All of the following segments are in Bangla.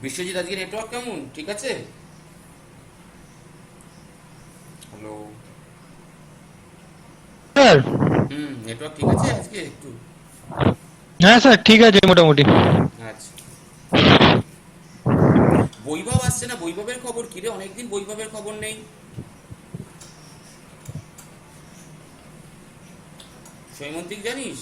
বিশ্বজিৎ, আজকে নেটওয়ার্ক কেমন? ঠিক আছে? হ্যালো। স্যার। নেটওয়ার্ক ঠিক আছে আজকে একটু? হ্যাঁ স্যার, ঠিক আছে মোটামুটি। আচ্ছা। বৈভব আসছে না, বৈভবের খবর কি রে? অনেকদিন বৈভবের খবর নেই। সৈমন্তিক জানিস?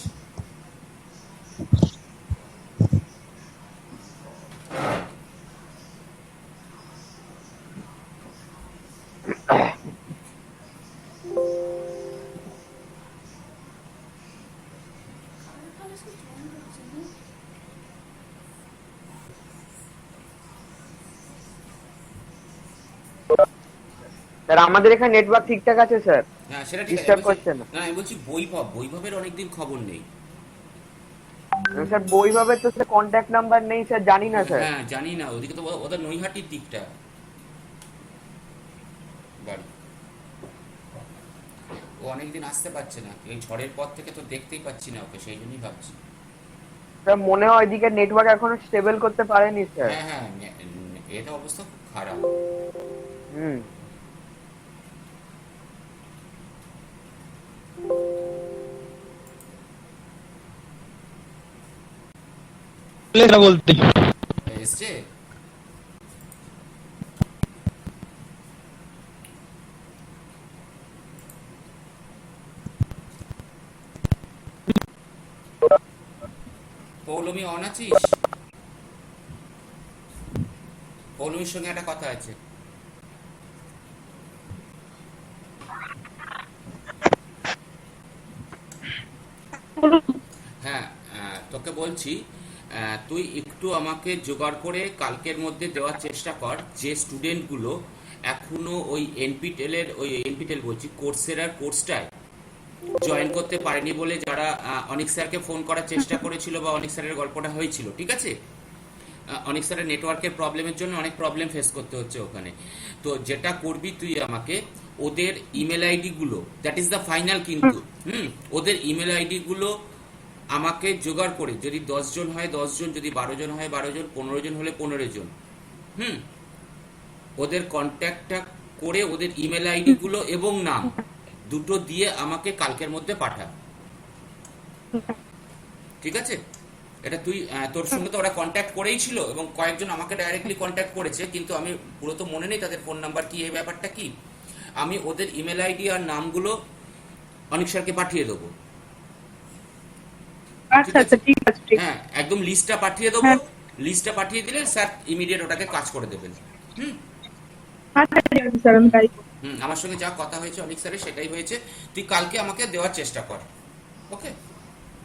স্যার আমাদের এখানে নেটওয়ার্ক ঠিকঠাক আছে স্যার। হ্যাঁ, সেটা ঠিক আছে, আমি ডিস্টার্ব বলছি। করছে না। না, আমি বলছি বৈভবের অনেকদিন খবর নেই। স্যার বইভাবে তো স্যার কন্ট্যাক্ট নাম্বার নেই স্যার, জানি না স্যার। হ্যাঁ, জানি না, ওদিকে তো ওদের নৈহাটির দিকটা বাড়ি। ও অনেকদিন আসতে পারছে না, এই ঝড়ের পর থেকে তো দেখতেই পাচ্ছি না ওকে, সেই জন্যই ভাবছি। স্যার মনে হয় এদিকে নেটওয়ার্ক এখনো স্টেবল করতে পারেনি স্যার। হ্যাঁ হ্যাঁ, এটা অবস্থা খুব খারাপ। হুম। বলতে এসছে। পৌলমী অন আছিস? পৌলমীর সঙ্গে একটা কথা আছে। হ্যাঁ, তোকে বলছি, তুই একটু আমাকে জোগাড় করে কালকের মধ্যে দেওয়ার চেষ্টা কর, যে স্টুডেন্টগুলো এখনো ওই এনপিটেলের, ওই এনপিটেল বলছি, কোর্সেরার কোর্সটায় জয়েন করতে পারেনি বলে, যারা অনিক স্যারকে ফোন করার চেষ্টা করেছিল বা অনিক স্যারের গল্পটা হয়েছিল, ঠিক আছে? অনেক স্যারের নেটওয়ার্কের প্রবলেমের জন্য অনেক প্রবলেম ফেস করতে হচ্ছে ওখানে। তো যেটা করবি তুই আমাকে ওদের ইমেল আইডি গুলো, দ্যাট ইজ দ্য ফাইনাল কিন্তু, ওদের ইমেল আইডি গুলো আমাকে জোগাড় করে, যদি 10 জন হয় 10 জন, যদি 12 জন হয় 12 জন, 15 জন হলে 15 জন, হুম, ওদের কন্ট্যাক্টটা করে ওদের ইমেল আইডি গুলো এবং নাম দুটো দিয়ে আমাকে কালকের মধ্যে পাঠা। ঠিক আছে? এটা তুই, তোর সঙ্গে তো ওরা কন্ট্যাক্ট করেই ছিল এবং কয়েকজন আমাকে ডাইরেক্টলি কন্ট্যাক্ট করেছে, কিন্তু আমি পুরো তো মনে নেই তাদের ফোন নাম্বার কি, এই ব্যাপারটা কি। আমি ওদের ইমেল আইডি আর নামগুলো অনিক স্যারকে পাঠিয়ে দেবো। ঠিক আচ্ছা আছে? আচ্ছা, ঠিক আছে, ঠিক হ্যাঁ, আছে। একদম লিস্টটা পাঠিয়ে দেবো। হ্যাঁ। লিস্টটা পাঠিয়ে দিলে স্যার ইমিডিয়েট ওটাকে কাজ করে দেবেন। হুম। আচ্ছা ঠিক আছে স্যার, আমি তাই করবো। আমার সঙ্গে যা কথা হয়েছে অনিক স্যারের সেটাই হয়েছে। তুই কালকে আমাকে দেওয়ার চেষ্টা কর। ওকে?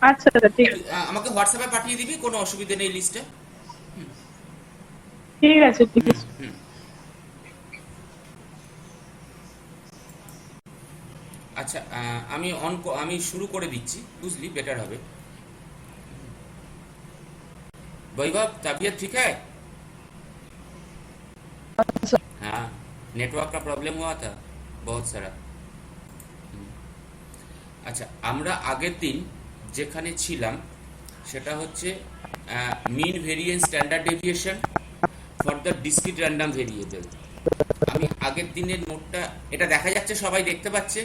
আচ্ছা স্যার, ঠিক আছে। আমাকে হোয়াটসঅ্যাপে পাঠিয়ে দিবি, কোনো অসুবিধা নেই লিস্টে। ঠিক আছে, ঠিক আছে। আচ্ছা, আমি শুরু করে দিচ্ছি, বুঝলি, बेटर হবে। वैभव, तबीयत ठीक है? हाँ, नेटवर्क का प्रॉब्लम हुआ था बहुत सारा। আচ্ছা, আমরা আগের দিন যেখানে ছিলাম সেটা হচ্ছে mean variance standard deviation for the discrete random variable. আমি আগের দিনের নোটটা, এটা দেখা যাচ্ছে, সবাই দেখতে পাচ্ছে?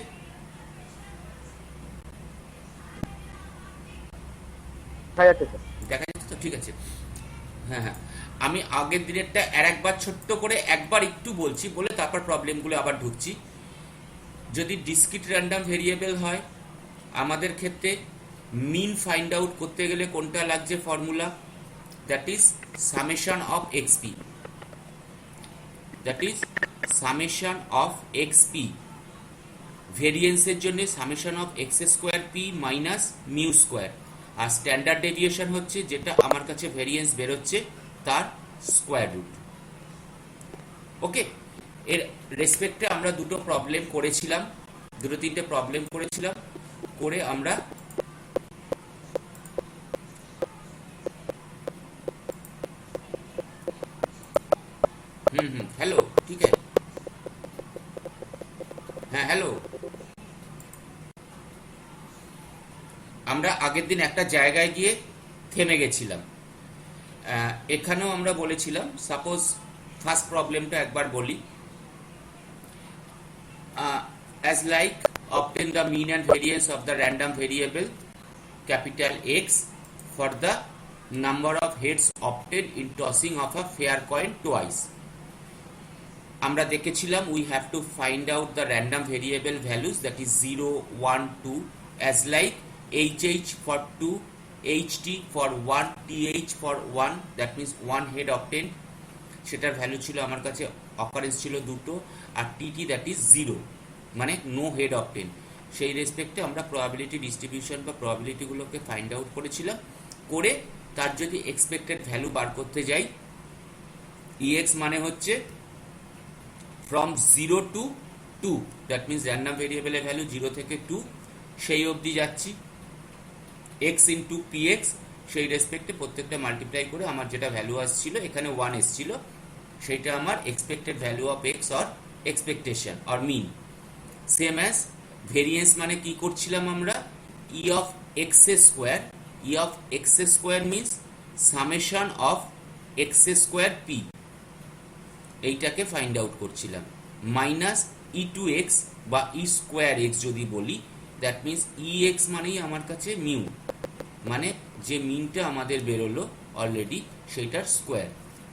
দেখা যাচ্ছে স্যার। দেখা যাচ্ছে তো? ঠিক আছে। হ্যাঁ হ্যাঁ, আমি আগের দিনেরটা আর একবার ছোট্ট করে একবার একটু বলছি, বলে তারপর প্রবলেমগুলো আবার ঢুকছি। যদি ডিসক্রিট র্যান্ডম ভেরিয়েবল হয়, আমাদের ক্ষেত্রে মিন ফাইন্ড আউট করতে গেলে কোনটা লাগছে formula? That is summation of X P. That is summation of X P. ভেরিয়েন্সের জন্য summation of x square P minus mu square. আর স্ট্যান্ডার্ড ডেভিয়েশন হচ্ছে যেটা আমার কাছে ভেরিয়েন্স বেরোচ্ছে তার স্কোয়ার রুট। ওকে? এর রেসপেক্টে আমরা দুটো প্রবলেম করেছিলাম, দুটো তিনটে প্রবলেম করেছিলাম, করে আমরা হ্যালো, ঠিক আছে? হ্যাঁ, হ্যালো। আমরা আগের দিন একটা জায়গায় গিয়ে থেমে গেছিলাম। এখানেও আমরা বলেছিলাম, সাপোজ ফার্স্ট প্রবলেমটা একবার বলি, as like obtain the mean and variance of the random variable capital X for the number of heads obtained in tossing of a fair coin twice. আমরা দেখেছিলাম we have to find out the random variable values, that is 0, 1, 2, as like HH for 2, HT for 1, TH for 1, that means 1 head obtained, সেটার ভ্যালু ছিল আমার কাছে, অকারেন্স ছিল দুটো, আর TT that is 0, মানে নো হেড অবটেন। সেই রেসপেক্টে আমরা প্রবাবিলিটি ডিস্ট্রিবিউশন বা প্রবাবিলিটিগুলোকে ফাইন্ড আউট করেছিলাম, করে তার যদি এক্সপেক্টেড ভ্যালু বার করতে যাই, EX মানে হচ্ছে from 0 to 2, that means random ভেরিয়েবলের ভ্যালু 0 থেকে 2 সেই অবধি যাচ্ছি, x ইন্টু PX, সেই রেসপেক্টে প্রত্যেকটা মাল্টিপ্লাই করে আমার যেটা ভ্যালু আসছিল, এখানে 1 এসছিল, সেইটা আমার expected value of x or expectation or mean. Same as variance মানে কি করছিলাম আমরা, E of x square, E of x square means summation of x square p, এইটাকে ফাইন্ড আউট করছিলাম, মাইনাস ই টু এক্স বা ই স্কোয়ার এক্স যদি বলি, দ্যাট মিনস ই এক্স মানেই আমার কাছে মিউ, মানে যে মিনটা আমাদের বেরোলো অলরেডি সেইটার স্কোয়ার,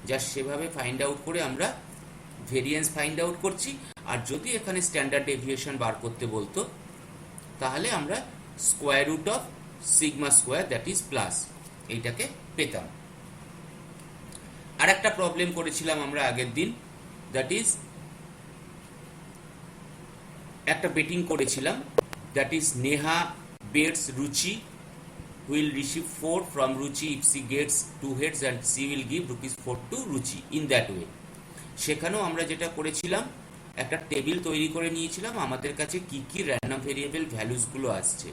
যা সেভাবে ফাইন্ড আউট করে আমরা ভেরিয়েন্স ফাইন্ড আউট করছি। আর যদি এখানে স্ট্যান্ডার্ড ডেভিয়েশন বার করতে বলতো, তাহলে আমরা square root of sigma square that is plus, এইটাকে পেতাম। আর একটা প্রবলেম করেছিলাম আমরা আগের দিন, দ্যাট ইজ একটা বেটিং করেছিলাম, that is Neha bets Ruchi will receive 4 from Ruchi if she gets 2 heads and she will give ₹4 to Ruchi, in that way। সেখানেও আমরা যেটা করেছিলাম, একটা টেবিল তৈরি করে নিয়েছিলাম আমাদের কাছে কি কি র্যান্ডম ভেরিয়েবল ভ্যালুস গুলো আসছে,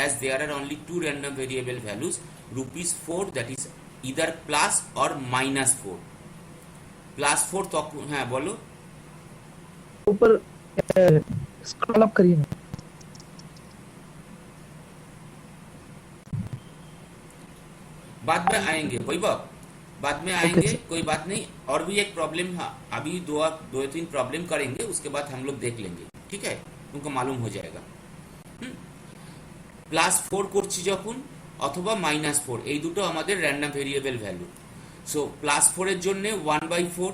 as there are only 2 random variable values, ₹4 that is either plus or minus 4, plus 4 তখন, হ্যাঁ বলো, ऊपर स्क्रॉल अप करिए ना। बाद में आएंगे वैभव, बाद में आएंगे, कोई बात नहीं। और भी एक प्रॉब्लम, हाँ अभी दो तीन प्रॉब्लम करेंगे, उसके बाद हम लोग देख लेंगे, ठीक है, तुमको मालूम हो जाएगा। +4 করছি যখন অথবা -4, এই দুটো আমাদের র্যান্ডম ভেরিয়েবল ভ্যালু। সো +4 এর জন্য 1/4,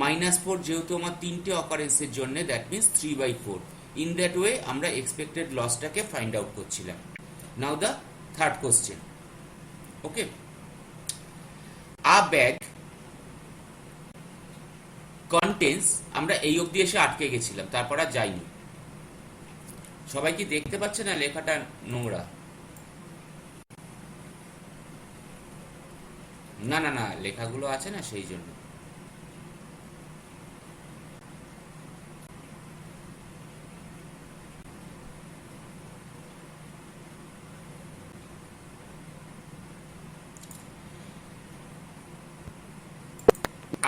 -4 যেহেতু আমার তিনটে অকারেন্সের জন্য, that means 3/4। In that way আমরা এক্সপেক্টেড লসটাকে ফাইন্ড আউট করছিলাম। Now the third question. Okay, a bag contains, আমরা এই অবধি এসে আটকে গেছিলাম, তারপর আর যাইনি। সবাই কি দেখতে পাচ্ছে না লেখাটা নোংরা? না না না, লেখাগুলো আছে না, সেই জন্য।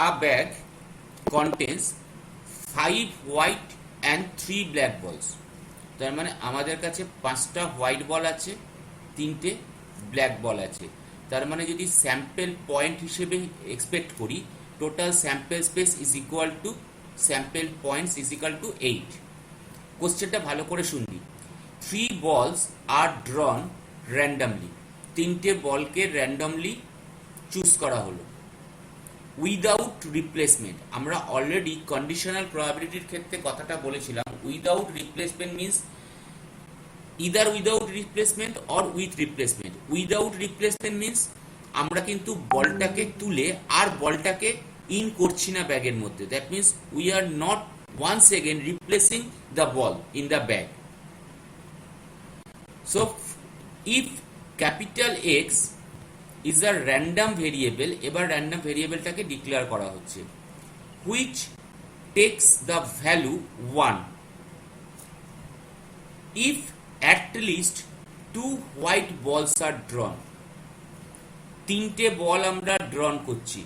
A bag contains 5 white and 3 black balls, তার মানে আমাদের কাছে 5টা হোয়াইট বল আছে, 3টে ব্ল্যাক বল আছে। তার মানে যদি স্যাম্পল পয়েন্ট হিসেবে এক্সপেক্ট করি, total sample space is equal two sample points is equal two 8। কোশ্চেনটা ভালো করে শুনবি। 3 balls আর ড্রন র্যান্ডমলি, 3টে বলকে র্যান্ডমলি চুজ করা হলো উইদাউট রিপ্লেসমেন্ট। আমরা অলরেডি কন্ডিশনাল প্রবাবিলিটির ক্ষেত্রে কথাটা বলেছিলাম, without replacement means either without replacement or with replacement. Without replacement means আমরা কিন্তু বলটাকে তুলে আর বলটাকে ইন করছি না ব্যাগের মধ্যে, that means we are not once again replacing the ball in the bag. So if capital X is a random variable, এবার random variableটাকে ডিক্লেয়ার করা হচ্ছে, which takes the value 1 if at least 2 white balls are drawn। 3টে বল আমরা ড্রন করছি,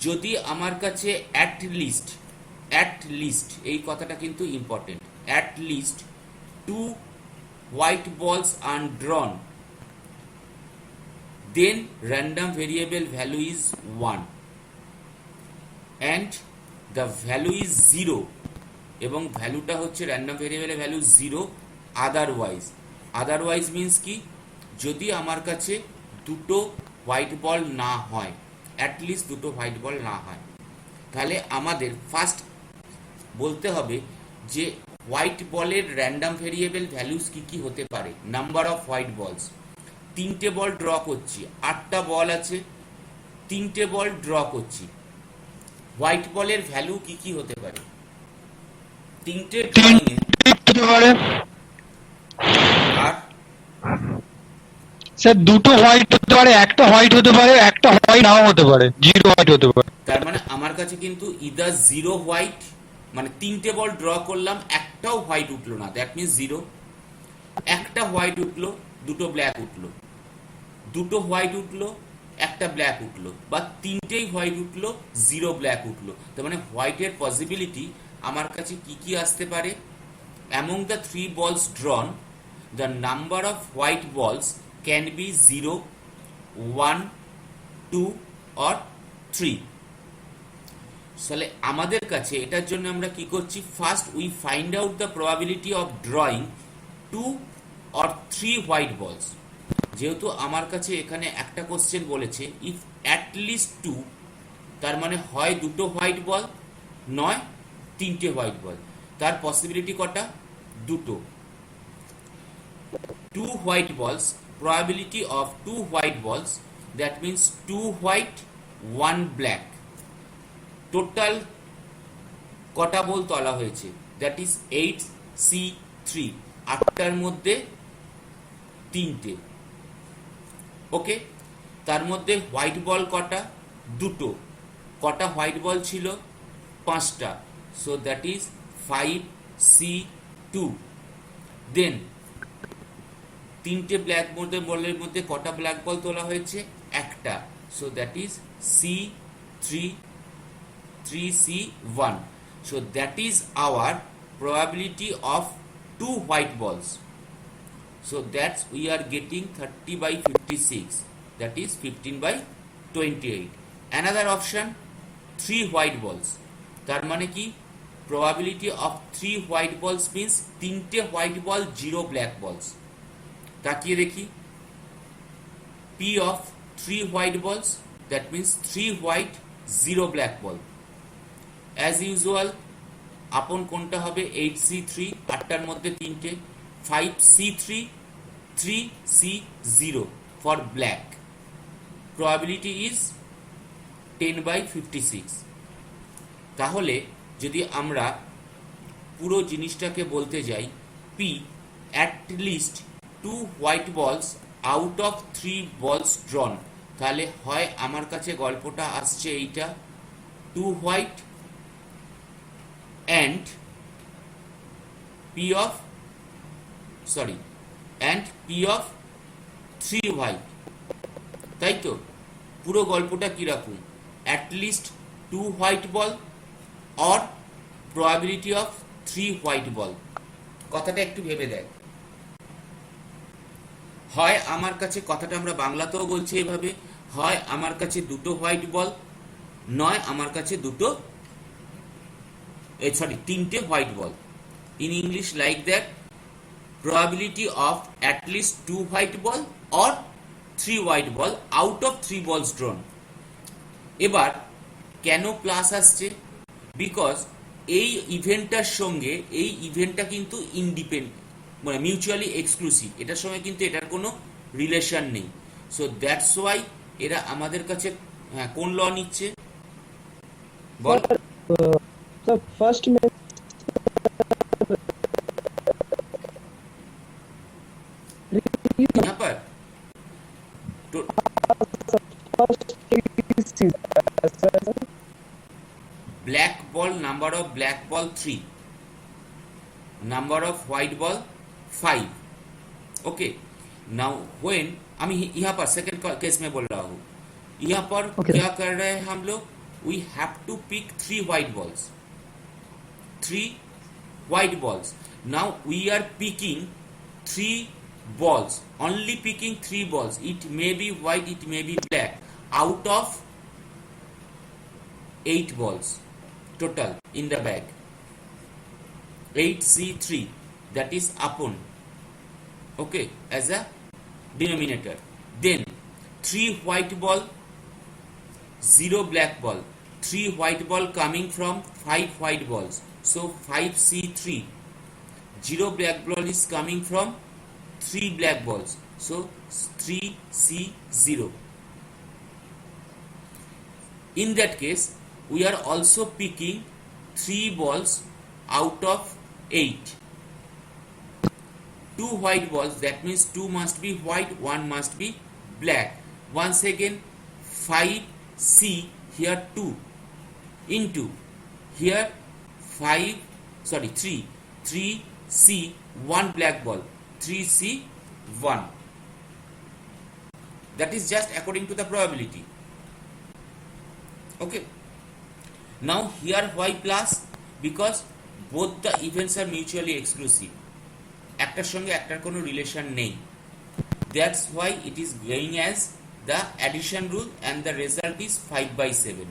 যদি আমার কাছে at least এই কথাটা কিন্তু important, at least 2 white balls are drawn then random variable value is 1 and the value is 0 এবং ভ্যালুটা হচ্ছে র্যান্ডম ভেরিয়েবলের ভ্যালু 0 আদারওয়াইজ মিন্স কি, যদি আমার কাছে দুটো হোয়াইট বল না হয়, অ্যাটলিস্ট দুটো হোয়াইট বল না হয়, তাহলে আমাদের ফার্স্ট বলতে হবে যে হোয়াইট বলের র্যান্ডম ভেরিয়েবল ভ্যালুস কি কি হতে পারে। নাম্বার অফ হোয়াইট বলস, 3টে বল ড্র করছি, 8টা বল আছে, 3টে বল ড্র করছি, হোয়াইট বলের ভ্যালু কি কি হতে পারে? 3টে ড্রয়িং এ হতে পারে আর স্যার, দুটো হোয়াইট হতে পারে, একটা হোয়াইট হতে পারে, একটা হোয়াইট নাও হতে পারে, জিরো হোয়াইট হতে পারে। তার মানে আমার কাছে কিন্তু ইদার 0 হোয়াইট, মানে 3টে বল ড্র করলাম, একটাও হোয়াইট উঠলো না, দ্যাট মিনস 0। একটা হোয়াইট উঠলো, দুটো ব্ল্যাক উঠলো, দুটো হোয়াইট উঠলো, একটা ব্ল্যাক উঠলো, বা 3টেই হোয়াইট উঠলো, 0 ব্ল্যাক উঠলো। তার মানে হোয়াইটের পসিবিলিটি আমার কাছে কি কি আসতে পারে? Among the 3 balls drawn, the number of white balls can be 0, 1, 2 or 3. তাহলে আমাদের কাছে এটার জন্য আমরা কি করছি? First we find out the probability of drawing 2 or 3 white বলস। যেহেতু আমার কাছে এখানে একটা কোশ্চেন বলেছে ইফ অ্যাটলিস্ট 2, তার মানে হয় দুটো হোয়াইট বল, নয় 3টে হোয়াইট বল। তার পসিবিলিটি কটা? দুটো। 2 হোয়াইট বলস, probability of 2 white balls, that means 2 white 1 black, total কটা বল তোলা হয়েছে? দ্যাট ইজ 8C3, 8টার মধ্যে 3টে। ওকে, তার মধ্যে হোয়াইট বল কটা? দুটো। কটা হোয়াইট বল ছিল? 5টা। So that is 5C2। দেন 3টে ব্ল্যাক বলের মধ্যে কটা ব্ল্যাক বল তোলা হয়েছে? একটা। So that is C3C1. So that is our probability of 2 white balls. So that's we are getting 30/56, that is 15/28. Another option, 3 white balls. তার মানে কি? probability of 3 white balls means 3টে হোয়াইট বল, 0 ব্ল্যাক বলস। তাকিয়ে দেখি, P of 3 white balls, that means 3 white 0 black ball. As usual, আপন কোনটা হবে? 8C3, 8টার মধ্যে 3টে, 5C3, 3C0 for black. Probability is 10/56. তাহলে যদি আমরা পুরো জিনিসটাকে বলতে যাই, P at least 2 white balls out of 3 balls drawn, তাহলে হয় আমার কাছে গল্পটা আসছে এইটা, 2 white and P of 3 white, তাই তো? পুরো গল্পটা কিরকম? at least 2 white ball or probability of 3 white ball। কথাটা একটু ভেবে দেখ। হয় আমার কাছে, কথাটা আমরা বাংলাতেও বলছি এভাবে, হয় আমার কাছে দুটো হোয়াইট বল, নয় আমার কাছে তিনটে white ball. In English like that, probability of at least 2 white ball or 3 white ball out of 3 balls drawn। এবার কেন প্লাস আসছে? বিকজ এই ইভেন্টটার সঙ্গে এই ইভেন্টটা কিন্তু ইন্ডিপেন্ডেন্ট, মানে মিউচুয়ালি এক্সক্লুসিভ, এটার সঙ্গে কিন্তু এটার কোনো রিলেশন নেই। সো দ্যাটস ওয়াই এরা আমাদের কাছে কোন ল নিচ্ছে বল? सर फर्स्ट में यहाँ पर तो black ball, number of black ball 3, number of white ball 5। Okay, now when আমি यहाँ पर सेकंड केस में बोल रहा हूँ, यहाँ पर क्या कर रहे हैं हम लोग? We have to pick 3 white balls, 3 white balls। Now we are picking 3 balls, only picking 3 balls, it may be white, it may be black, out of 8 balls total in the bag. 8C3, that is upon, okay, as a denominator. Then 3 white ball, 0 black ball, 3 white ball coming from 5 white balls, so 5C3. 0 black ball is coming from 3 black balls, so 3C0. In that case, we are also picking 3 balls out of 8. 2 white balls, that means 2 must be white, 1 must be black. Once again, 5C, here 2, into here 3C, 1 black ball, 3C1. That is just according to the probability. Okay. Now here why plus? Because both the events are mutually exclusive. একটার সঙ্গে একটার কোনো রিলেশন নেই. That's why it is going as the addition rule and the result is 5/7.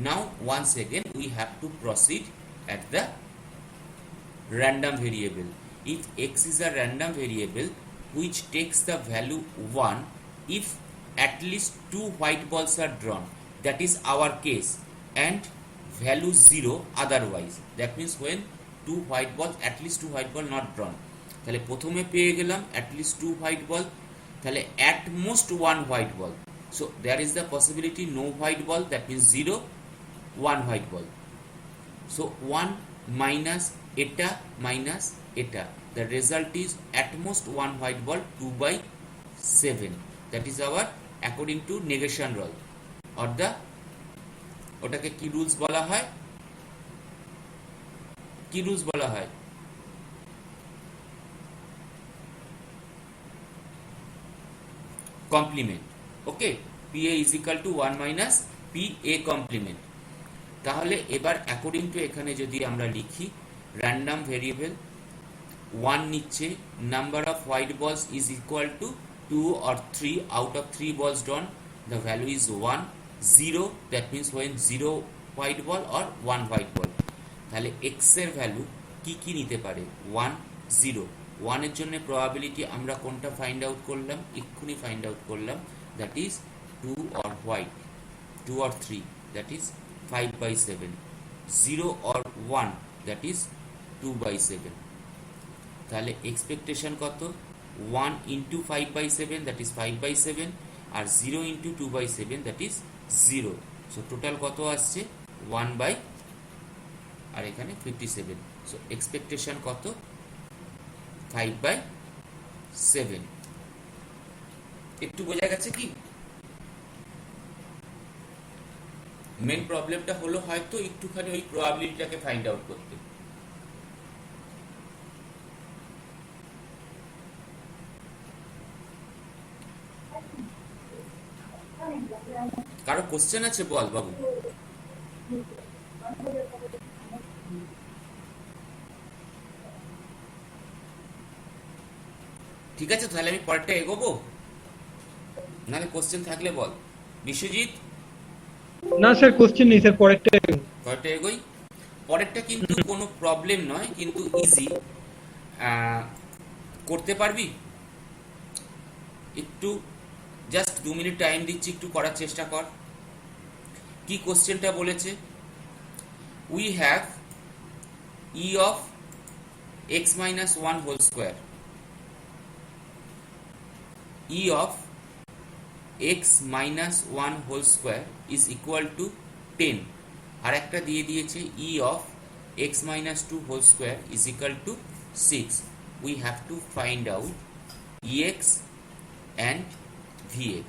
Now once again we have to proceed at the random variable. If x is a random variable which takes the value 1 if at least 2 white balls are drawn, that is our case, and value 0 otherwise, that means when 2 white balls, at least 2 white ball not drawn, তাহলে প্রথমে পেয়ে গেলাম at least 2 white ball, তাহলে at most 1 white ball, so there is the possibility no white ball, that means 0, 1 white ball, so 1 minus eta minus eta, the result is at most 1 white ball, 2/7. that is our according to negation rule or the ওটাকে কি রুলস বলা হয়, কি রুলস বলা হয়, complement. Okay, PA is equal to 1 minus PA complement. তাহলে এবার অ্যাকর্ডিং টু এখানে যদি আমরা লিখি র্যান্ডম ভেরিয়েবল 1 নিচ্ছে, নাম্বার অফ হোয়াইট বলস is equal to 2 or 3 out of 3 balls drawn, the value is 1. 0, that means when 0 white ball or 1 white ball, তাহলে x এর ভ্যালু কি কি নিতে পারে, 1, 0. 1 এর জন্য প্রবাবিলিটি আমরা কোনটা ফাইন্ড আউট করলাম, এক্ষুনি ফাইন্ড আউট করলাম, that is 2 or white, 2 or 3, that is 5/7. 0 or 1, that is 2/7. তাহলে এক্সপেকটেশন কত, 1 into 5/7, that is 5/7, আর 0 into 2/7, that is 0. So total কত আসছে 1 আর এখানে 57. সো এক্সপেকটেশন কত, 5/7. একটু বোঝা গেছে কি? মেন প্রবলেমটা হলো হয়তো একটুখানি ওই প্রবাবিলিটিটাকে ফাইন্ড আউট করতে. কারো কোশ্চেন আছে? বল বাবু. ঠিক আছে, তাহলে আমি পরেরটা এগোবো, নাহলে কোশ্চেন থাকলে বল. বিশ্বজিৎ? না স্যার, কোশ্চেন নেই স্যার, পরেরটা এগোই. পরেরটা কিন্তু কোনো প্রবলেম নয়, কিন্তু ইজি. করতে পারবি? একটু জাস্ট 2 মিনিট টাইম দিচ্ছি, একটু করার চেষ্টা কর. কি কোশ্চেনটা বলেছে, we have E of x minus 1 whole square, e of x minus 1 whole square is equal to 10. আর একটা দিয়ে দিয়েছে e of x minus 2 whole square is equal to 6. We have to find out ex and vx.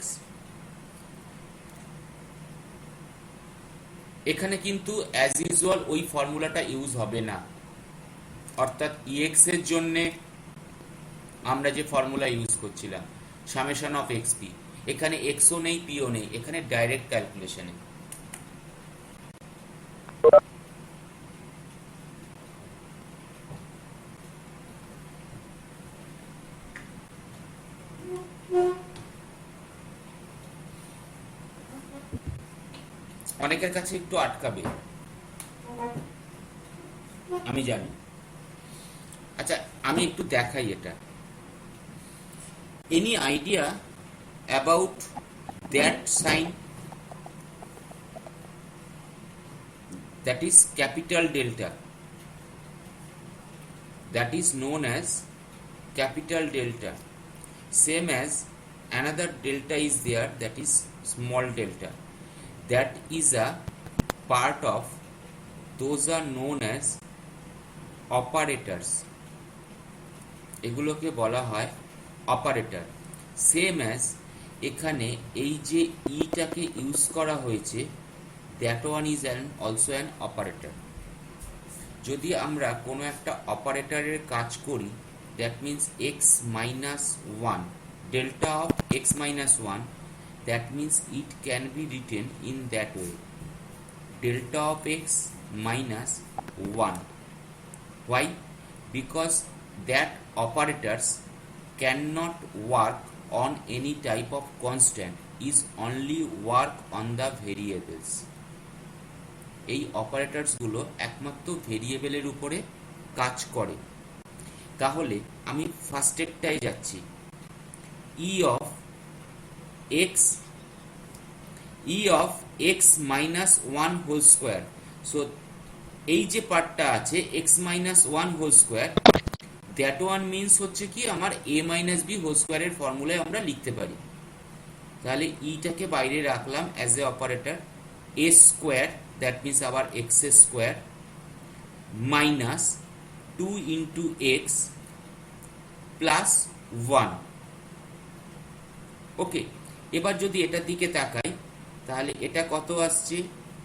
এখানে কিন্তু অ্যাজ ইউজুয়াল ওই ফর্মুলাটা ইউজ হবে না, অর্থাৎ ex এর জন্য আমরা যে ফর্মুলা ইউজ করছিলাম সামেশন অফ xp, এখানে x ও নেই, p ও নেই, এখানে ডাইরেক্ট ক্যালকুলেশনে. অনেকের কাছে একটু আটকাবে, আমি জানি। আচ্ছা, আমি একটু দেখাই এটা। Any idea about that sign that is capital delta, that is known as capital delta, same as another delta is there, that is small delta, that is a part of, those are known as operators, এগুলোকে বলা হয় অপারেটর। সেম অ্যাজ এখানে এই যে ইটাকে ইউজ করা হয়েছে, that one is also an operator. যদি আমরা কোনো একটা অপারেটরের কাজ করি, that means x minus one, delta of x minus one, that means it can be written in that way, delta of x minus one. Why? Because that operators cannot work on any type of constant, is only work on the variables. এই অপারেটরস গুলো একমাত্র ভেরিয়েবলের উপরে কাজ করে। তাহলে আমি ফার্স্টেরটাই যাচ্ছি, e of x minus 1 whole square. So এই যে পার্টটা আছে x minus 1 whole square, that one means হচ্ছে কি আমার a minus b whole square এর ফর্মুলায় আমরা লিখতে পারি। তাহলে ইটাকে বাইরে রাখলাম as A operator, a square, that means আবার x square minus 2 into x plus 1। ওকে, এবার যদি এটার দিকে তাকাই, তাহলে এটা কত আসছে,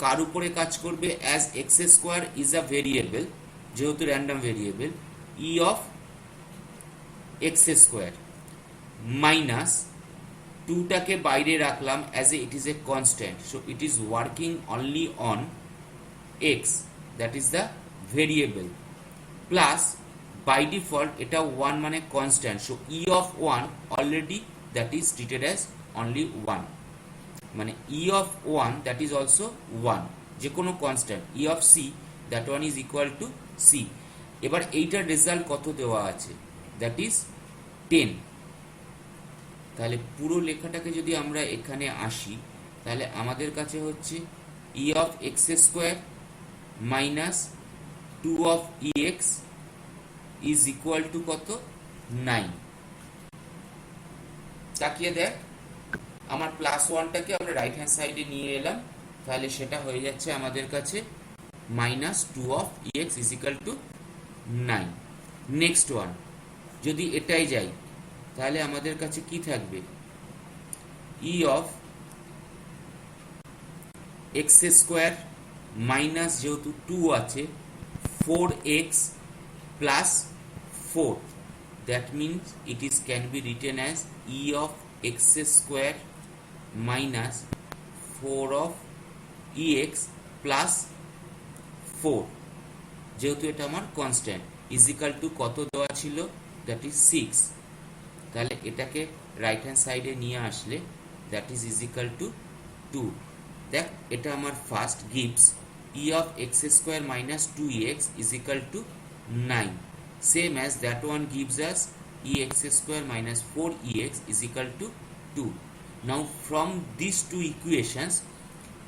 কার উপরে কাজ করবে, as X square is a variable, যেহেতু random variable, E of x square minus 2টাকে বাইরে রাখলাম as a it is a constant, so it is working only on X, that is the variable, plus by default এটা 1 মানে constant, so E of 1 already that is treated as only 1, মানে E of 1 that is also 1, যে কোনো constant, E of see that one is equal to C. এবার এইটার রেজাল্ট কত দেওয়া আছে, দ্যাট ইজ 10। তাহলে পুরো লেখাটাকে যদি আমরা এখানে আসি, তাহলে আমাদের কাছে হচ্ছে ই of x square minus 2 of E X is equal to কত, 9। তাকিয়ে দেখ, আমার প্লাস ওয়ানটাকে আমরা রাইট হ্যান্ড সাইডে নিয়ে এলাম, তাহলে সেটা হয়ে যাচ্ছে আমাদের কাছে minus 2 of E X is equal to 9। Next one যদি এটাই যাই, তাহলে আমাদের কাছে কি থাকবে, ই অফ এক্স স্কোয়ার মাইনাস, যেহেতু 2 আছে, 4x plus 4, that means it is can be written as he of x square minus 4 of E x plus 4, যেহেতু এটা আমার কনস্ট্যান্ট, ইজিক্যাল টু কত দেওয়া ছিল, দ্যাট ইজ 6। তাহলে এটাকে রাইট হ্যান্ড সাইডে নিয়ে আসলে দ্যাট ইজ ইজিক্যাল টু 2। দেখ, এটা আমার first gives E of x square minus 2ex is equal to 9, same as that one gives us E x square minus 4ex is equal to 2। Now from this two equations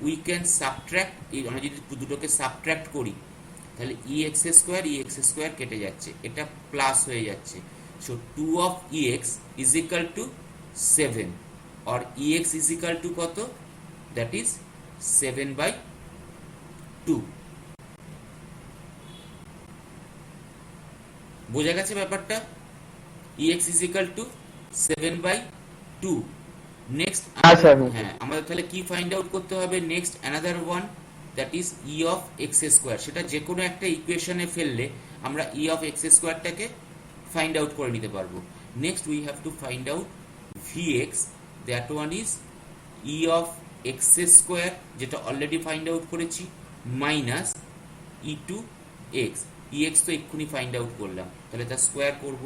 we can subtract, আমরা যদি দুটোকে সাবট্রাক্ট করি, তাহলে ই এক্স স্কোয়ার কেটে যাচ্ছে, এটা প্লাস হয়ে যাচ্ছে, so 2 of E X is equal to 7, আর E X is equal to কত, দ্যাট ইজ 7/2। বোঝা গেছে ব্যাপারটা, E X is equal to 7/2। Next, হ্যাঁ, আমাদের তাহলে কি ফাইন্ড আউট করতে হবে, next another one, that is E of x square. সেটা যে কোনো একটা ইকুয়েশনে ফেললে আমরা ই অফ এক্স স্কোয়ারটাকে ফাইন্ড আউট করে নিতে পারবো। Next we have to find out V x, that one is E of x square, যেটা অলরেডি ফাইন্ড আউট করেছি, মাইনাস ই টু এক্স, ই এক্স তো এক্ষুনি ফাইন্ড আউট করলাম, তাহলে তা স্কোয়ার করব।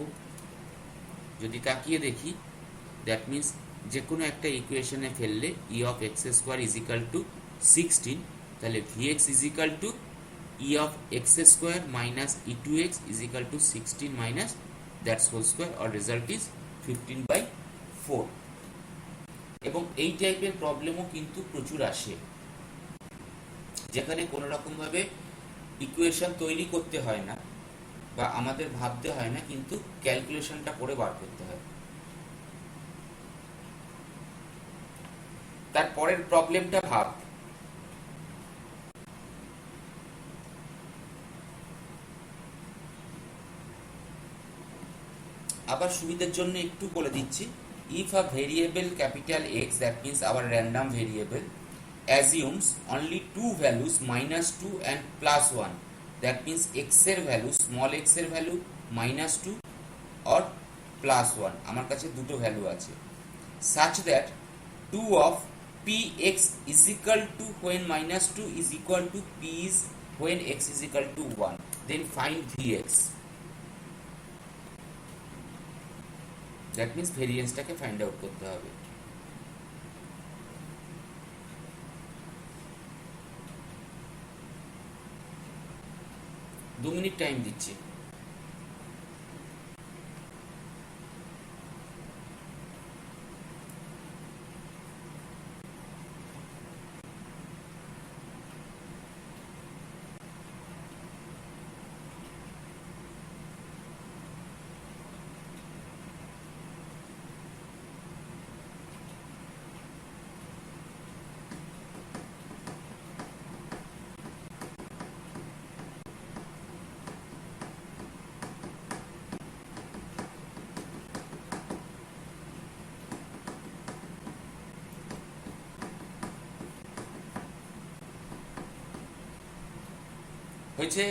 যদি তাকিয়ে দেখি, দ্যাট মিনস যে কোনো একটা ইকুয়েশনে ফেললে ই of x square is equal to 16, তাহলে vx is equal to e of x square minus e to x is equal to 16 minus that whole square, or result is 15/4. এবং এই টাইপের প্রবলেমও কিন্তু প্রচুর আসে, যেখানে কোনো রকম ভাবে ইকুয়েশন তৈরি করতে হয় না বা আমাদের ভাবতে হয় না, কিন্তু ক্যালকুলেশনটা করে বার করতে হয়। তারপরের প্রবলেমটা ভাব। আবার সুবিধার জন্য একটু বলে দিচ্ছি, if a variable capital X, that means our random variable, assumes only two values -2 and +1, that means x এর ভ্যালু, স্মল x এর ভ্যালু -2 or +1, আমার কাছে দুটো ভ্যালু আছে, such that 2 of px is equal to when -2 is equal to p is when x is equal to 1, then find vx. That means ভেরিয়েন্সটাকে ফাইন্ড আউট করতে হবে। দু মিনিট টাইম দিচ্ছি। হয়েছে?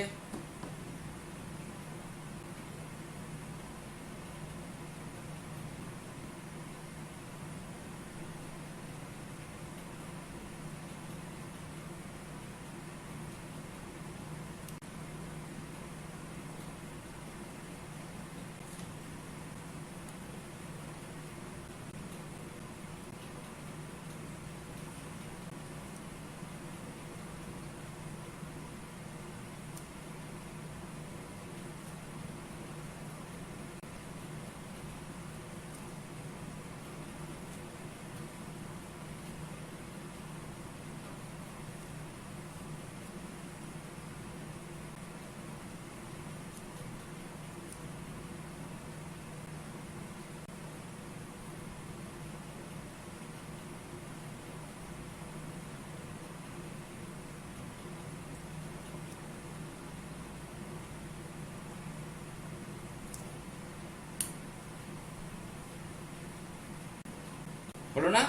হলো না?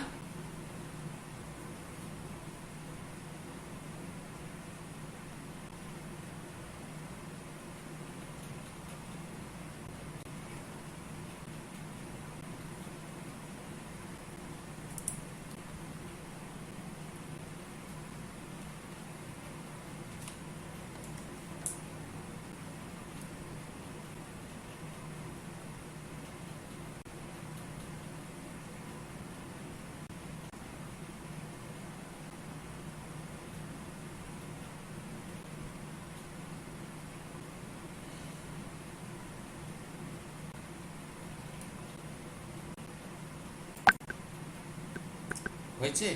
হয়েছে?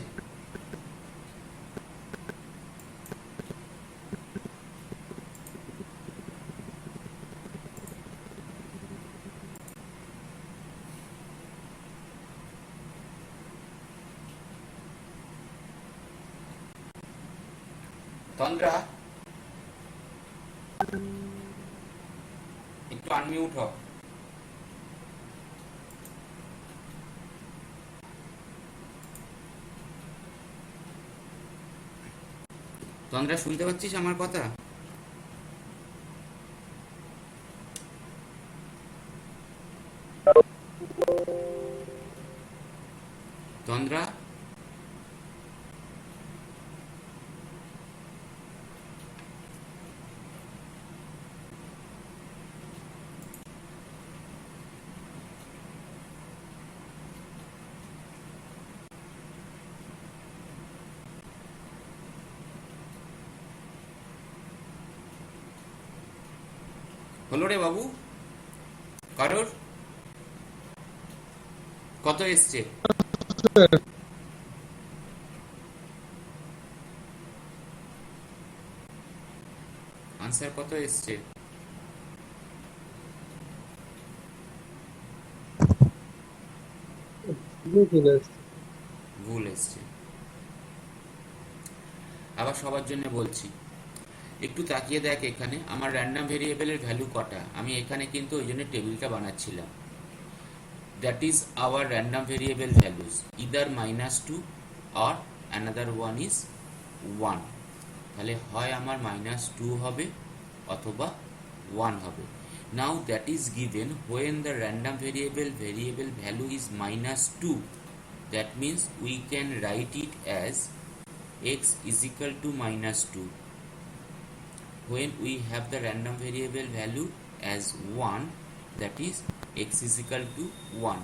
তন্দ্রা, একটু আনমিউট হ। তন্দ্রা, শুনতে পাচ্ছিস আমার কথা? তন্দ্রা, হলো রে বাবু? কারোর কত এসছে? আনসার কত এসছে? ভুল এসছে। আবার সবার জন্য বলছি, একটু তাকিয়ে দেখ এখানে আমার র্যান্ডম ভেরিয়েবলের ভ্যালু কটা। আমি এখানে কিন্তু ওই জন্য টেবিলটা বানাচ্ছিলাম। That is our random variable values, either -2 আর অ্যানাদার ওয়ান ইজ 1। তাহলে হয় আমার -2 হবে অথবা 1 হবে। Now that is given when the random variable value is -2, that means we can write it as x is equal to -2. When we have the random variable value as 1, that is x is equal to 1,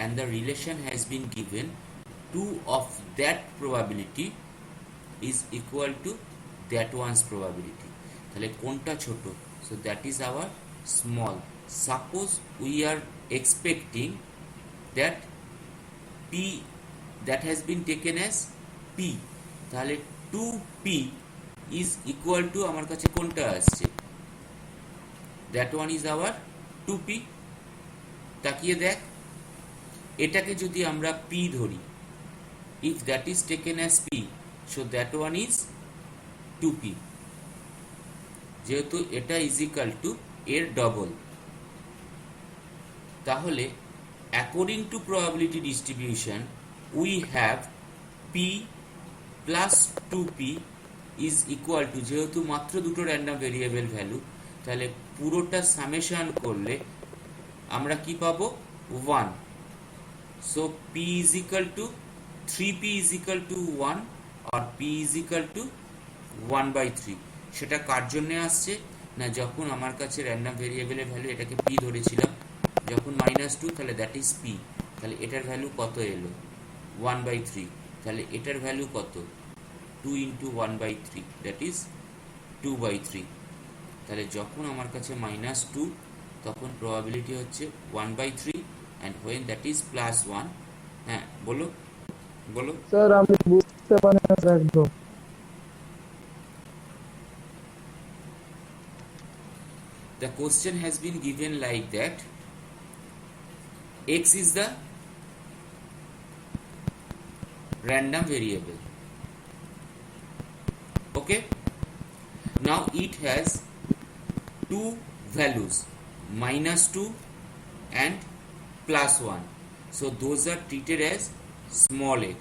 and the relation has been given 2 of that probability is equal to that one's probability. তাহলে কোনটা ছোট? So that is our small. Suppose we are expecting that p that has been taken as p, তাহলে 2p is equal to আমার কাছে কোনটা আসছে? that one is our 2p. তাকিয়ে দেখ, এটাকে যদি আমরা p ধরি, if that is taken as p, so that one is 2p, যেহেতু এটা is equal to এর ডবল। তাহলে according to probability distribution we have p plus 2p is equal to, যেহেতু মাত্র দুটো র্যান্ডম ভেরিয়েবল ভ্যালু, তাহলে পুরোটা সামেশন করলে আমরা কি পাবো? 1. so p is equal to 3p is equal to 1 or p is equal to 1/3। সেটা কার জন্য আসছে না, যখন আমার কাছে র্যান্ডম ভেরিয়েবলের ভ্যালু এটাকে p ধরেছিলাম, যখন -2, তাহলে দ্যাট ইজ p। তাহলে এটার ভ্যালু কত এলো? 1/3। তাহলে এটার ভ্যালু কত? 2 into 1/3, that is 2/3। তাহলে যখন আমার কাছে -2, তখন প্রবাবিলিটি হচ্ছে 1/3, and when that is +1, হ্যাঁ বলো বলো। স্যার আমি বুঝতে পারি না স্যার একদম। The question has been given like that, x is the random variable, okay? Now it has two values, -2 and +1, so those are treated as small x.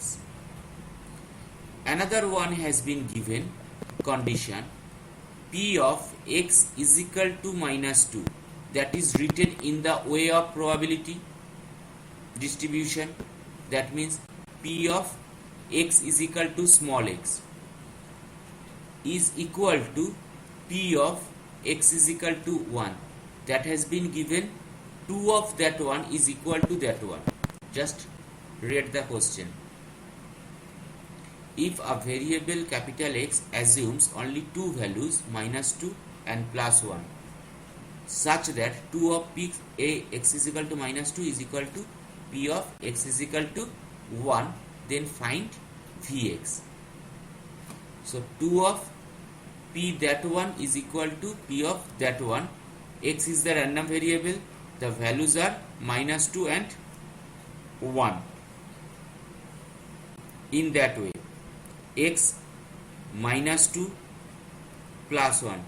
Another one has been given condition p of x is equal to -2, that is written in the way of probability distribution. That means p of x is equal to small x is equal to p of x is equal to 1. That has been given 2 of that one is equal to that one. Just read the question. If a variable capital X assumes only two values, -2 and +1, such that 2 of p a x is equal to -2 is equal to p of x is equal to 1, then find vx. So 2 of p that one is equal to p of that one. X is the random variable, the values are -2 and 1. In that way, x -2 +1,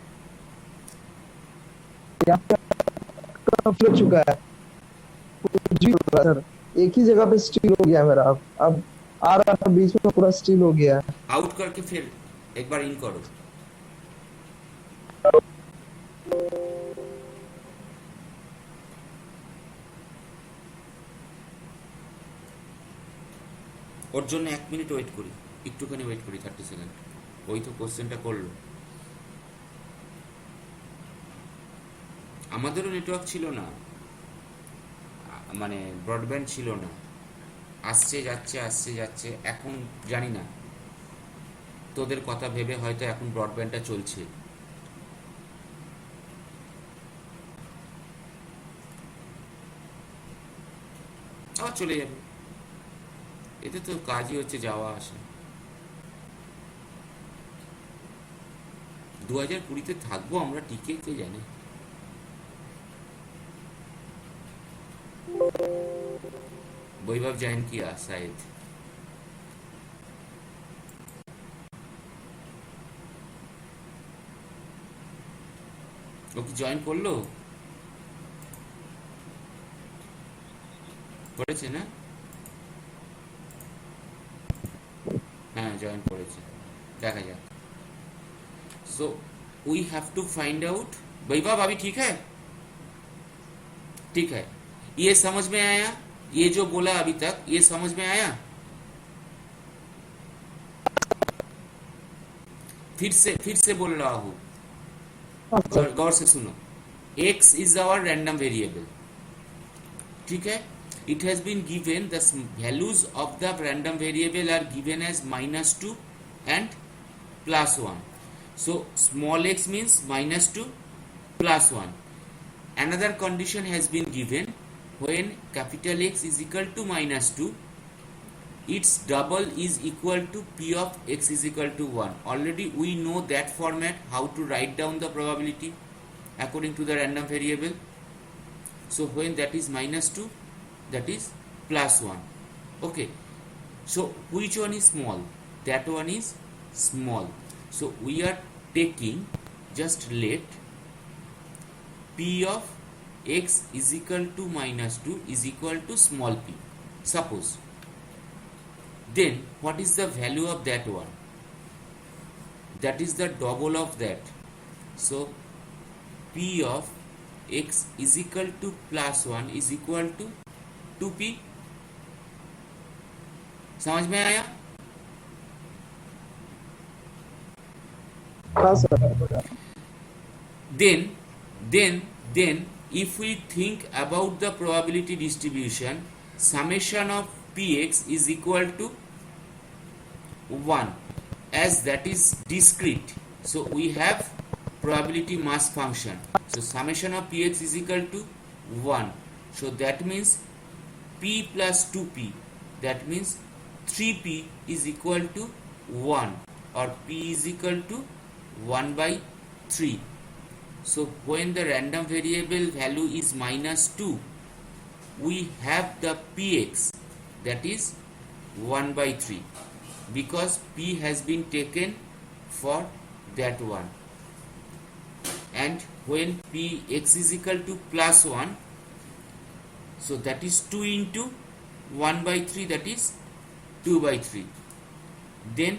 हो चुका है जी सर, एक ही जगह पे स्टील हो गया मेरा। अब आ रहा था बीच में, पूरा स्टील हो गया है। आउट करके फिर एक बार इन करो। ওর জন্য 1 মিনিট ওয়েট করি, একটুখানি ওয়েট করি, 30 সেকেন্ড। ওই তো কোশ্চেনটা করলো। আমাদেরও নেটওয়ার্ক ছিল না, মানে ব্রডব্যান্ড ছিল না, আসছে যাচ্ছে। এখন জানি না, তোদের কথা ভেবে হয়তো এখন ব্রডব্যান্ডটা চলছে। আবার চলে যাবে। এতে তো কাজই হচ্ছে যাওয়া আসা। 2020-তে থাকবো আমরা টিকে, কে জানে। বৈভব জাইন কিয়া শায়দ। ও কি জয়েন করলো? করেছে না? হ্যাঁ জয়েন করেছে, দেখা যাক। So we have to find out. Vaibhav अभी ठीक है? ठीक है, ये समझ में आया? ये जो बोला अभी तक ये समझ में आया? फिर से बोल रहा हूं, गौर से सुनो। x is our random variable, ठीक है? It has been given the values of the random variable are given as -2 and +1. So small x means -2 +1. Another condition has been given when capital X is equal to -2, its double is equal to p of x is equal to 1. Already we know that format, how to write down the probability according to the random variable. So when that is -2, that is +1. Okay, so which one is small? That one is small. So we are taking, just let p of x is equal to -2 is equal to small p, suppose. Then what is the value of that one? That is the double of that. So p of x is equal to +1 is equal to 2p. समझ में आया? हाँ sir. Then if we think about the probability distribution, summation of px is equal to 1, as that is discrete. So we have probability mass function. So summation of px is equal to 1. So that means p plus 2p, that means 3p is equal to 1, or p is equal to 1/3. So when the random variable value is -2, we have the px, that is 1/3, because p has been taken for that one. And when px is equal to +1, so that is 2 into 1/3, that is 2/3. Then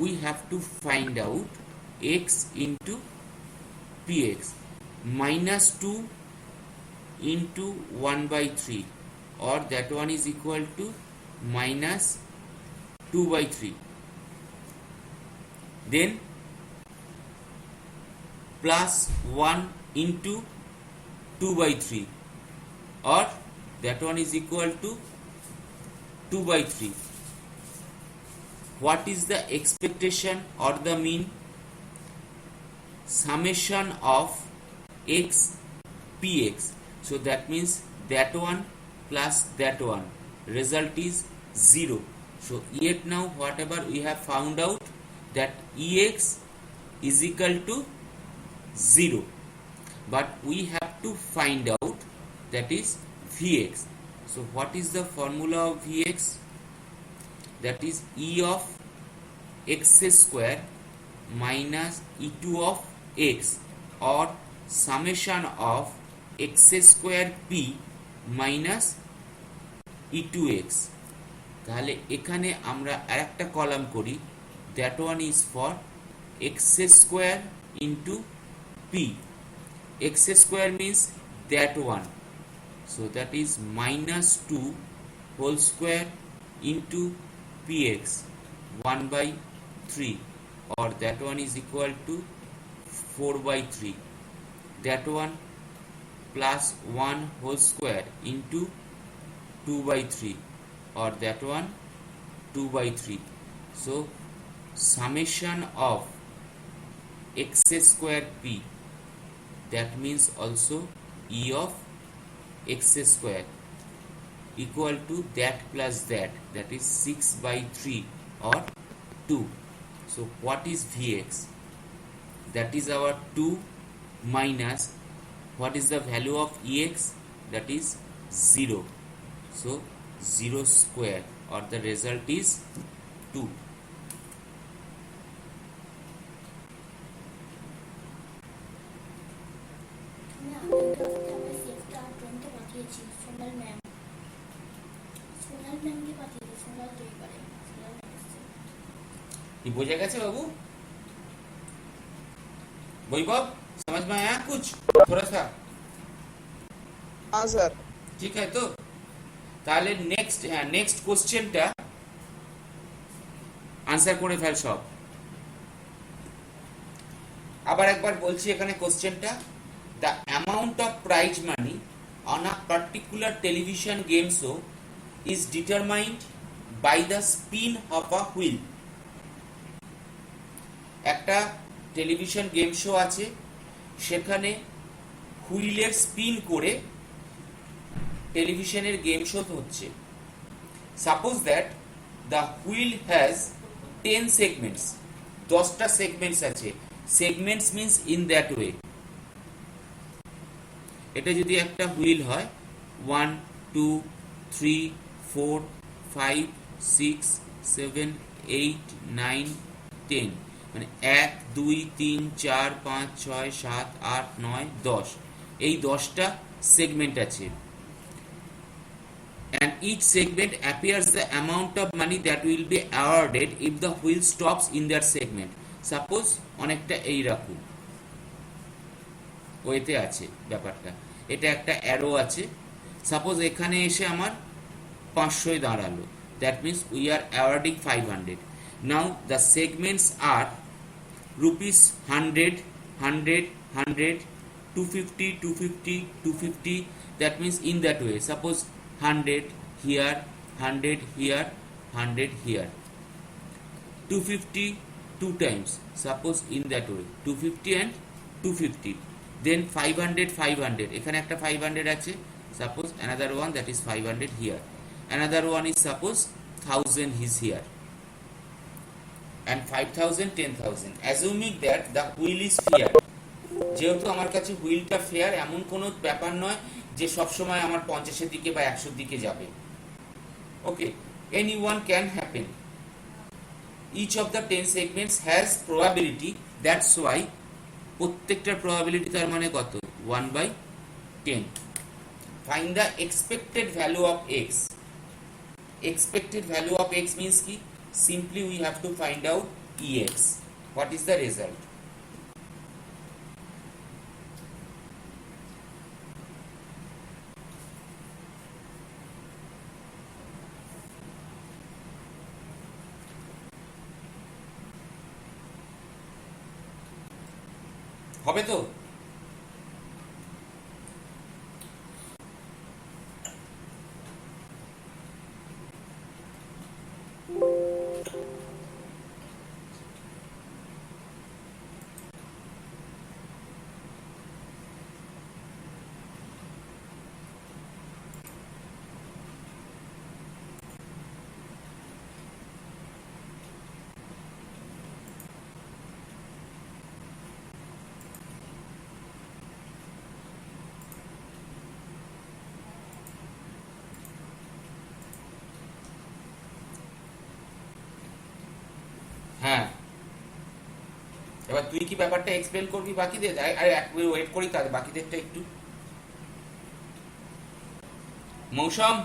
we have to find out x into px. -2 into 1/3, or that one is equal to -2/3. Then +1 into 2/3, or that one is equal to 2/3. What is the expectation or the mean? Summation of x px. So that means that one plus that one, result is 0. So yet now whatever we have found out, that ex is equal to 0, but we have to find out that is vx. So what is the formula of vx? That is e of x square minus e2 of x, or summation of x square p minus e2x. তাহলে এখানে আমরা আরেকটা কলাম করি, that one is for x square into p. x square means that one, so that is -2 whole square into px 1/3, or that one is equal to 4/3. That one plus 1 whole square into 2/3, or that one 2/3. So summation of x square p, that means also e of x square equal to that plus that, that is 6 by 3 or 2. So what is Vx? That is our 2 minus what is the value of Ex? That is 0. So 0 square, or the result is 2. আমি আগের ক্লাসে আমার সেফটা ড্রয়িংটা পাঠিয়েছি সোনাল ম্যামকে পাঠিয়েছি। সোনাল তৈরি করে, সোনাল ম্যাম এসছে। ये बुझे गए बाबू? वैभव समझ में आया कुछ थोड़ा सा? हाँ सर। ঠিক আছে তো? তাহলে নেক্সট কোশ্চেনটা আনসার করে ফেল সব। আবার একবার বলছি এখানে কোশ্চেনটা, the amount of prize money on a particular television game show is determined by the spin of a wheel. একটা টেলিভিশন গেম শো আছে, সেখানে হুইলের স্পিন করে টেলিভিশনের গেম শো হচ্ছে। Suppose that the wheel has 10 segments, 10টা সেগমেন্টস আছে। Segments means in that way. এটা যদি একটা হুইল হয় 1 2 3 4 5 6 7 8 9 10, মানে 1 2 3 4 5 6 7 8 9 10, এই 10টা সেগমেন্ট আছে। And each segment appears the amount of money that will be awarded if the wheel stops in that segment. Suppose অনেকটা এই রকম ওইতে আছে ব্যাপারটা, এটা একটা অ্যারো আছে। সাপোজ এখানে এসে আমার 500 দাঁড়ালো, that means we are awarding 500। Now the segments are rupees 100 100 100 250 250 250, that means in that way. Suppose 100 here, 100 here, 100 here, 250 two times, suppose in that way, 250 and 250, then 500 500, এখানে একটা 500 আছে, suppose another one, that is 500 here, another one is suppose 1000 is here, and 5000 10,000, assuming that the wheel is fair। যেহেতু আমার কাছে হুইলটা ফেয়ার, এমন কোনো ব্যাপার নয় যে সবসময় আমার 50-এর দিকে বা 100-এর দিকে যাবে। Okay, any one can happen. Each of the 10 segments has probability, that's why প্রত্যেকটার প্রবাবিলিটি তার মানে কত? 1/10। Find the expected value of X. Expected value of X means কি? Simply we have to find out X. What is the result? হবে তো? হ্যাঁ, এবার তুই কি ব্যাপারটা এক্সপ্লেন করবি বাকিদের? আরে ওয়েট করি তাহলে বাকিদেরটা একটু। মৌসুম,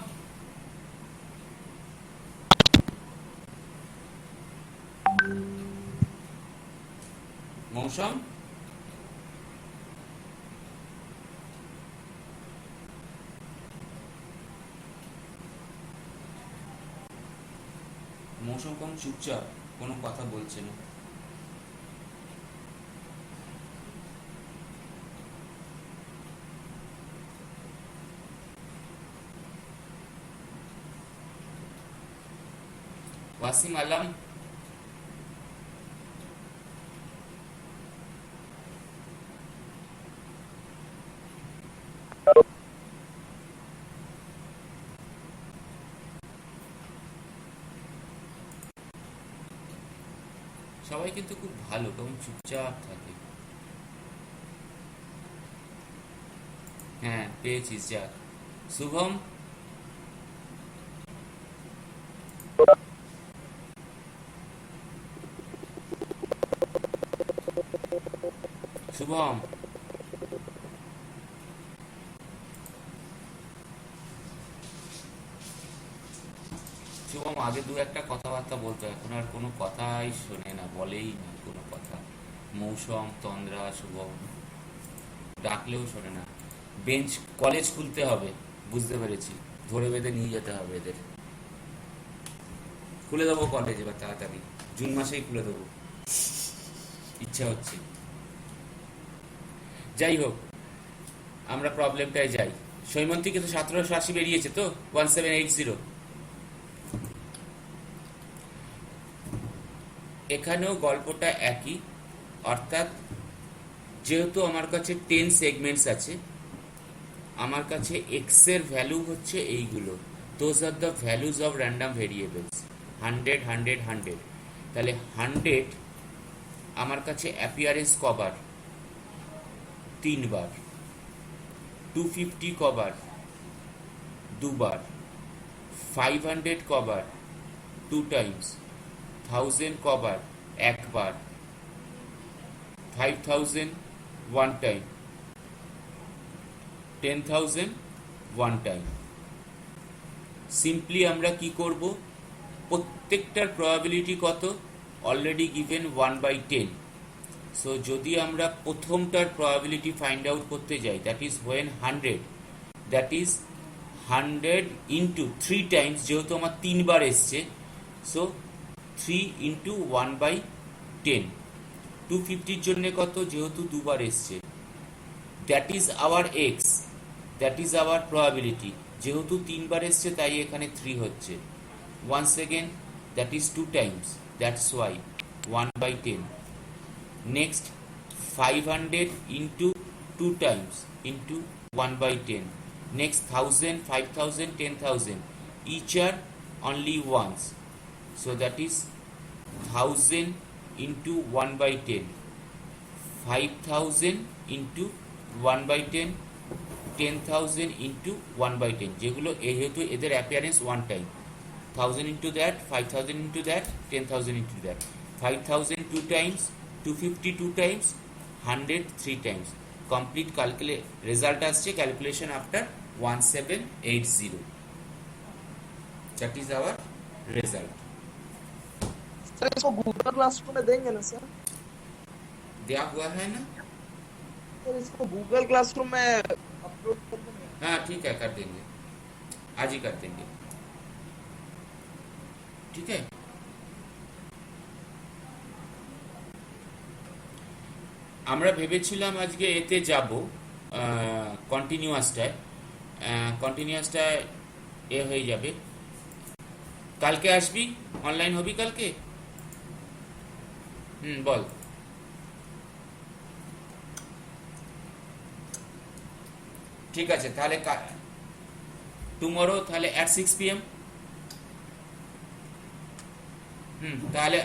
মৌসুম মৌসুম কোন চুপচাপ, কোনো কথা বলছে না। ওয়াসিম আলম, সবাই কিন্তু খুব ভালো, কেমন চুপচাপ থাকে। হ্যাঁ পেয়েছিস, যাক। শুভম, শুভম শুভম আগে দু একটা কথাবার্তা বলতো, এখন আর কোনো কথাই শোনে না, বলেই না কোনো কথা। মৌসম, তন্দ্রা, শুভম ডাকলেও শোনে না। বেঞ্চ, কলেজ খুলতে হবে, বুঝতে পেরেছি, ধরে বেঁধে নিয়ে যেতে হবে এদের। খুলে দেবো কলেজ এবার তাড়াতাড়ি, জুন মাসেই খুলে দেবো, ইচ্ছা হচ্ছে। যাই হোক, আমরা প্রবলেমটায় যাই। সৈমন্তীকে তো 1780 বেরিয়েছে তো, 1780। এখানেও গল্পটা একই, অর্থাৎ যেহেতু আমার কাছে 10 সেগমেন্টস আছে, আমার কাছে এক্স এর ভ্যালু হচ্ছে এইগুলো, those are the values of random variables, 100 100 100। তাহলে 100 আমার কাছে অ্যাপিয়ারেন্স কবার 3 বার, 250 কবার 2 বার, 500 কবার 2 টাইমস, 1000 কবার 1 বার, 5000 1 টাইম, 10,000 1 টাইম। সিম্পলি আমরা কি করব, প্রত্যেকটার প্রবাবিলিটি কত, অলরেডি গিভেন 1/10। সো যদি আমরা প্রথমটার প্রবাবিলিটি ফাইন্ড আউট করতে যাই, that is when 100, that is 100 into 3 Times, যেহেতু আমার 3 বার এসছে, সো 3 ইন্টু 1/10। 250 জন্য কত, যেহেতু 2 বার এসছে, that is hour x, that is hour probability, যেহেতু 3 বার এসছে তাই এখানে 3 হচ্ছে। once again that is 2 times, that's why 1/10. next 500 into 2 times into 1/10. next 1000 5000 10,000, each are only once, so that is 1000 into 1/10, 5000 into 1/10, 10,000 into 1/10, যেগুলো যেহেতু এদের appearance 1 time, 1000 into that, 5000 into that, 10,000 into that, 5000 2 times, 250 2 times, 100 3 times. Complete result আসছে calculation after 1780. That is our result. Sir इसको गूगल क्लासरूम में देंगे ना सर? दिया हुआ है ना? सर इसको गूगल क्लासरूम में अपलोड कर देंगे? हाँ ठीक है, कर देंगे, आज ही कर देंगे, ठीक है। আমরা ভেবেছিলাম আজকে এতে যাব, কন্টিনিউয়াসটা এ হয়ে যাবে। কালকে আসবি, অনলাইন হবি কালকে? বল। ঠিক আছে, তাহলে টুমরো তাহলে at 6 PM। তাহলে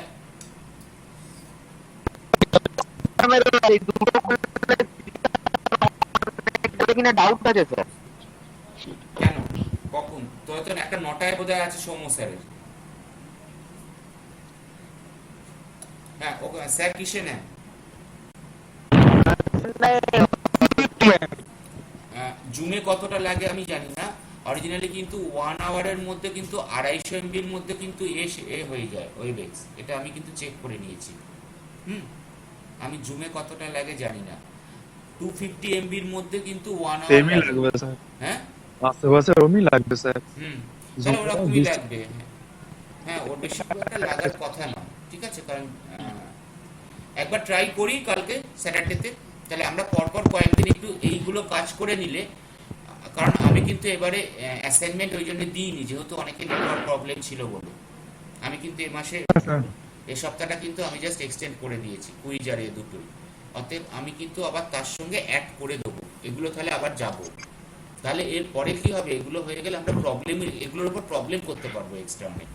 ডাউট আছে স্যার। কেন, কখন? তোর তো একটা 9টায় বোধহয় আছে সৌম্য স্যারের। হ্যাঁ ওকে স্যার কিসে নেন? জুমে কতটা লাগে আমি জানি না, অরিজিনালি কিন্তু 1 আওয়ারের মধ্যে কিন্তু 250 MB-র মধ্যে কিন্তু এ হয়ে যায় ওয়েবএক্স, এটা আমি কিন্তু চেক করে নিয়েছি। আমি জুমে কতটা লাগে জানি না, 250 MB-র মধ্যে কিন্তু 1 আওয়ার লাগবে স্যার। হ্যাঁ আশেপাশে ওরমই লাগবে স্যার। তাহলে ওরকমই লাগবে। হ্যাঁ ওর বেশি একটা লাগার কথা না, ঠিক আছে। কারণ একবার ট্রাই করি কালকে স্যাটারডেতে, তাহলে আমরা পরপর কয়েকদিন একটু এইগুলো কাজ করে নিলে, কারণ আমি কিন্তু এবারে অ্যাসাইনমেন্ট ওই জন্য দিইনি, যেহেতু অনেকে নেটওয়ার্ক প্রবলেম ছিল বলে। আমি কিন্তু এ মাসে এই সপ্তাহটা কিন্তু আমি জাস্ট এক্সটেন্ড করে দিয়েছি, কুইজ আর এ দুটোই। অতএব আমি কিন্তু আবার তার সঙ্গে অ্যাড করে দেবো এগুলো, তাহলে আবার যাব। তাহলে এর পরে কি হবে, এগুলো হয়ে গেলে আমরা এগুলোর উপর প্রবলেম করতে পারবো এক্সট্রা অনেক।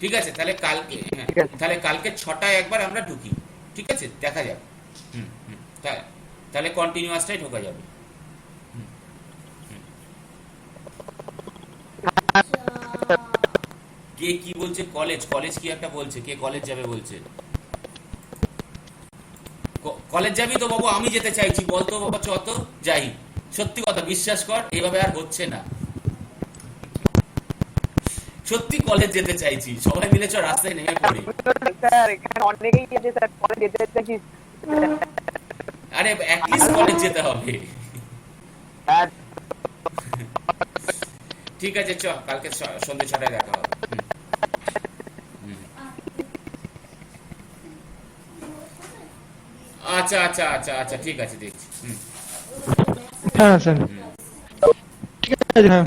ঠিক আছে, তাহলে কালকে, হ্যাঁ, ঠিক আছে। তাহলে কালকে 6টায় একবার আমরা ঢুকি, ঠিক আছে, দেখা যাবে। তাহলে কন্টিনিউয়াসটাই ঢোকা যাবে। কে কি বলছে? কলেজ কলেজ কি একটা বলছে, কে কলেজ যাবে বলছে? কলেজ যাবি তো বাবু? আমি যেতে চাইছি, বলতো বাবা, চ তো যাই। সত্যি কথা, বিশ্বাস কর, এভাবে আর হচ্ছে না। সত্যি কলেজ যেতে চাইছি, সবাই মিলে চ রাস্তায় নেমে পড়ি। স্যার এখানে অনেকেই আছে স্যার, কলেজ যেতে চাইছি। আরে অ্যাটলিস্ট কলেজ যেতে হবে। স্যার ঠিক আছে, চ কালকে সন্ধ্যে 6টায় দেখা হবে। আচ্ছা আচ্ছা আচ্ছা আচ্ছা, ঠিক আছে, দেখছি। হ্যাঁ স্যার ঠিক আছে হ্যাঁ